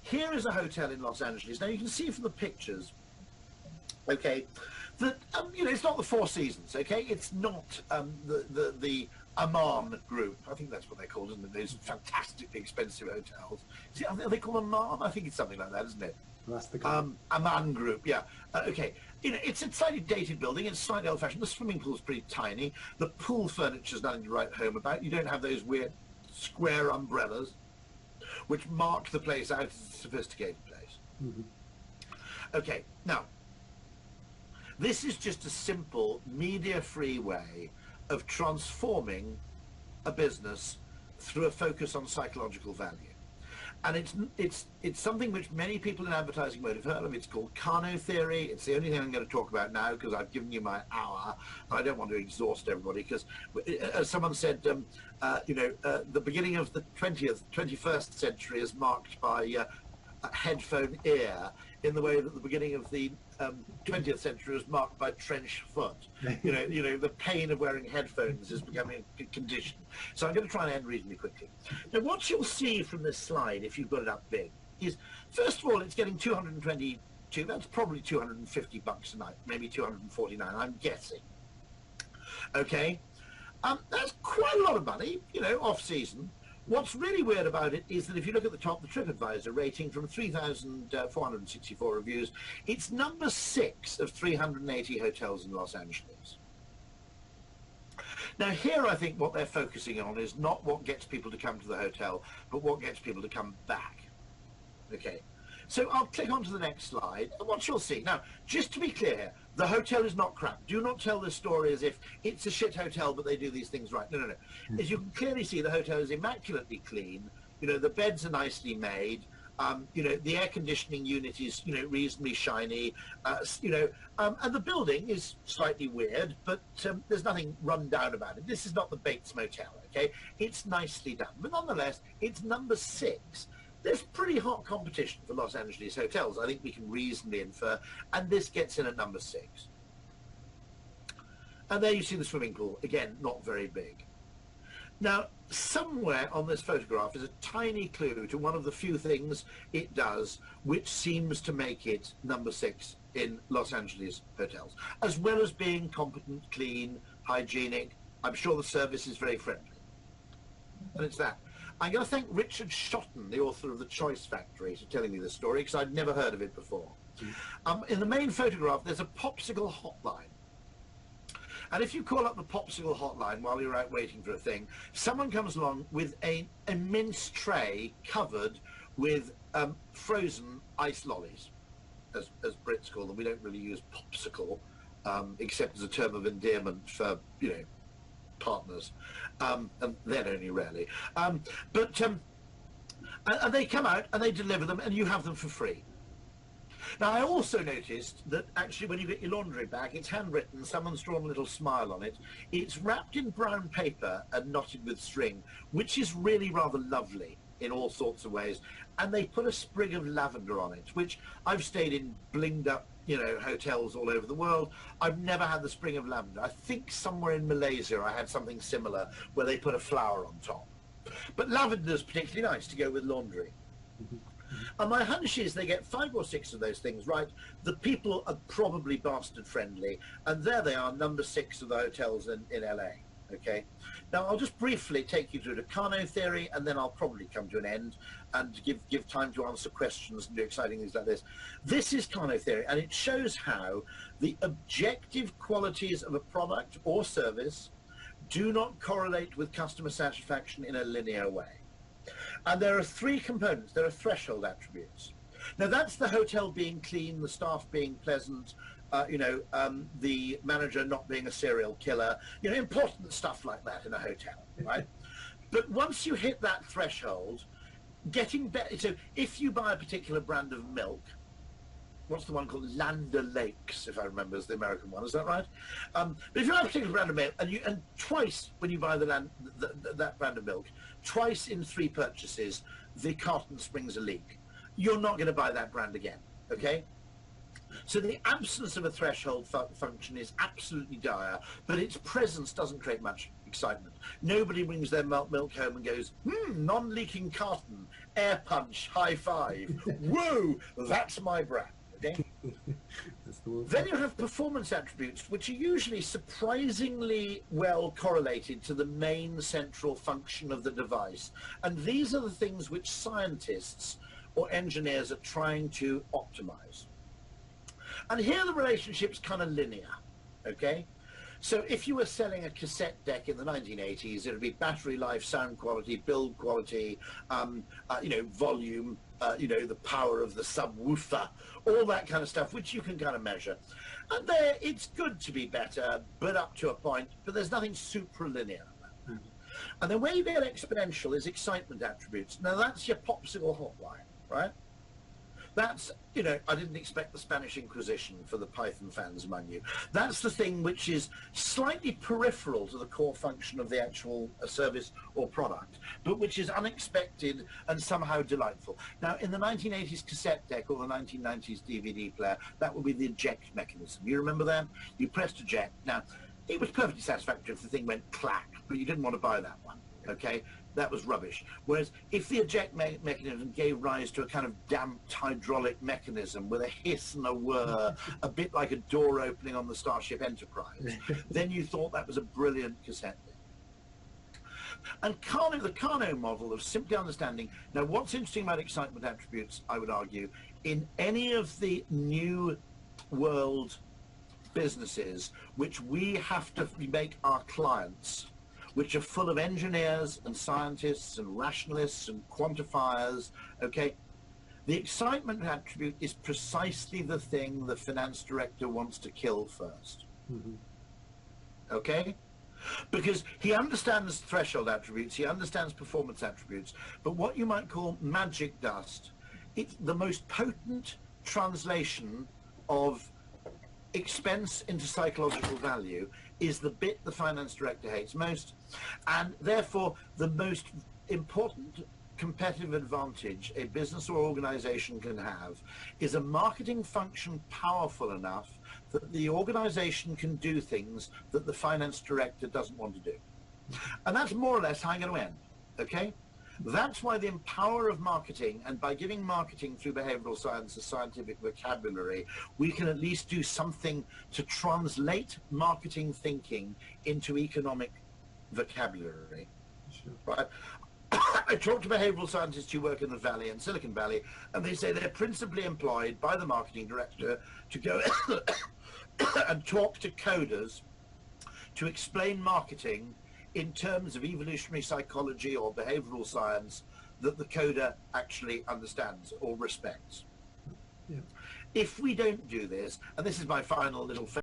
here is a hotel in Los Angeles. Now you can see from the pictures, okay, that you know, it's not the Four Seasons, okay, it's not the Aman group. I think that's what they're called, isn't it? Those fantastically expensive hotels. See, are they called Aman? I think it's something like that, isn't it? That's the Aman group, yeah. Okay, you know, it's a slightly dated building. It's slightly old-fashioned. The swimming pool's pretty tiny. The pool furniture's nothing to write home about. You don't have those weird square umbrellas, which mark the place out as a sophisticated place. Mm-hmm. Okay, now, this is just a simple media-free way of transforming a business through a focus on psychological value. And it's something which many people in advertising would have heard of. It's called Carnot theory. It's the only thing I'm going to talk about now because I've given you my hour. I don't want to exhaust everybody because, as someone said, you know, the beginning of the 21st century is marked by headphone ear, in the way that the beginning of the 20th century was marked by trench foot. You know, the pain of wearing headphones is becoming a condition. So I'm going to try and end reasonably quickly. Now, what you'll see from this slide, if you've got it up big, is first of all, it's getting 222. That's probably $250 a night, maybe 249. I'm guessing. Okay, that's quite a lot of money, you know, off season. What's really weird about it is that if you look at the top, the TripAdvisor rating from 3,464 reviews, it's number 6 of 380 hotels in Los Angeles. Now here I think what they're focusing on is not what gets people to come to the hotel, but what gets people to come back. Okay, so I'll click on to the next slide, and what you'll see. Now, just to be clear, the hotel is not crap. Do not tell this story as if it's a shit hotel, but they do these things right. No, no, no. As you can clearly see, the hotel is immaculately clean. You know, the beds are nicely made. You know, the air conditioning unit is, you know, reasonably shiny. You know, and the building is slightly weird, but there's nothing run down about it. This is not the Bates Motel, okay? It's nicely done. But nonetheless, it's number 6. There's pretty hot competition for Los Angeles hotels, I think we can reasonably infer, and this gets in at number 6. And there you see the swimming pool, again, not very big. Now, somewhere on this photograph is a tiny clue to one of the few things it does which seems to make it number 6 in Los Angeles hotels, as well as being competent, clean, hygienic. I'm sure the service is very friendly. And it's that. I'm going to thank Richard Shotton, the author of The Choice Factory, for telling me this story, because I'd never heard of it before. In the main photograph, there's a popsicle hotline. And if you call up the popsicle hotline while you're out waiting for a thing, someone comes along with an immense tray covered with frozen ice lollies, as Brits call them. We don't really use popsicle, except as a term of endearment for, you know, partners, and then only rarely. And they come out and they deliver them, and you have them for free. Now, I also noticed that actually when you get your laundry bag, it's handwritten, someone's drawn a little smile on it. It's wrapped in brown paper and knotted with string, which is really rather lovely in all sorts of ways. And they put a sprig of lavender on it, which I've stayed in blinged up, you know, hotels all over the world. I've never had the sprig of lavender. I think somewhere in Malaysia I had something similar where they put a flower on top. But lavender's particularly nice to go with laundry. And my hunch is they get 5 or 6 of those things right. The people are probably bastard friendly, and there they are, number 6 of the hotels in LA. Okay, now I'll just briefly take you through the Carnot theory, and then I'll probably come to an end and give time to answer questions and do exciting things like this. This is Carnot theory, and it shows how the objective qualities of a product or service do not correlate with customer satisfaction in a linear way. And there are 3 components. There are threshold attributes. Now that's the hotel being clean, the staff being pleasant, you know, the manager not being a serial killer, you know, important stuff like that in a hotel, right? But once you hit that threshold, getting better. So if you buy a particular brand of milk, what's the one called Land O'Lakes, if I remember, is the American one, is that right? But if you buy a particular brand of milk, and twice when you buy that brand of milk, twice in 3 purchases, the carton springs a leak, you're not going to buy that brand again, okay? So the absence of a threshold function is absolutely dire, but its presence doesn't create much excitement. Nobody brings their milk home and goes, non-leaking carton, air punch, high five. Woo! That's my brand. Okay? Then you have performance attributes, which are usually surprisingly well correlated to the main central function of the device. And these are the things which scientists or engineers are trying to optimize. And here the relationship's kind of linear, okay? So if you were selling a cassette deck in the 1980s, it would be battery life, sound quality, build quality, volume, the power of the subwoofer, all that kind of stuff, which you can kind of measure. And there, it's good to be better, but up to a point, but there's nothing supralinear. And then where you get exponential is excitement attributes. Now that's your popsicle hotline, right? That's, I didn't expect the Spanish Inquisition for the Python fans among you. That's the thing which is slightly peripheral to the core function of the actual service or product, but which is unexpected and somehow delightful. Now, in the 1980s cassette deck or the 1990s DVD player, that would be the eject mechanism. You remember that? You pressed eject. Now, it was perfectly satisfactory if the thing went clack, but you didn't want to buy that one, okay? That was rubbish. Whereas if the eject mechanism gave rise to a kind of damped hydraulic mechanism with a hiss and a whir, a bit like a door opening on the Starship Enterprise, then you thought that was a brilliant cassette deck. And the Carnot model of simply understanding, now what's interesting about excitement attributes, I would argue, in any of the new world businesses which we have to make our clients, which are full of engineers and scientists and rationalists and quantifiers, okay? The excitement attribute is precisely the thing the finance director wants to kill first, okay? Because he understands threshold attributes, he understands performance attributes, but what you might call magic dust, it's the most potent translation of expense into psychological value is the bit the finance director hates most, and therefore the most important competitive advantage a business or organization can have is a marketing function powerful enough that the organization can do things that the finance director doesn't want to do. And that's more or less how I'm going to end, okay? That's why the power of marketing, and by giving marketing through behavioral science a scientific vocabulary, we can at least do something to translate marketing thinking into economic vocabulary. Sure. Right? I talk to behavioral scientists who work in the Valley and Silicon Valley, and they say they're principally employed by the marketing director to go and talk to coders to explain marketing in terms of evolutionary psychology or behavioral science that the coder actually understands or respects. Yeah. If we don't do this, and this is my final little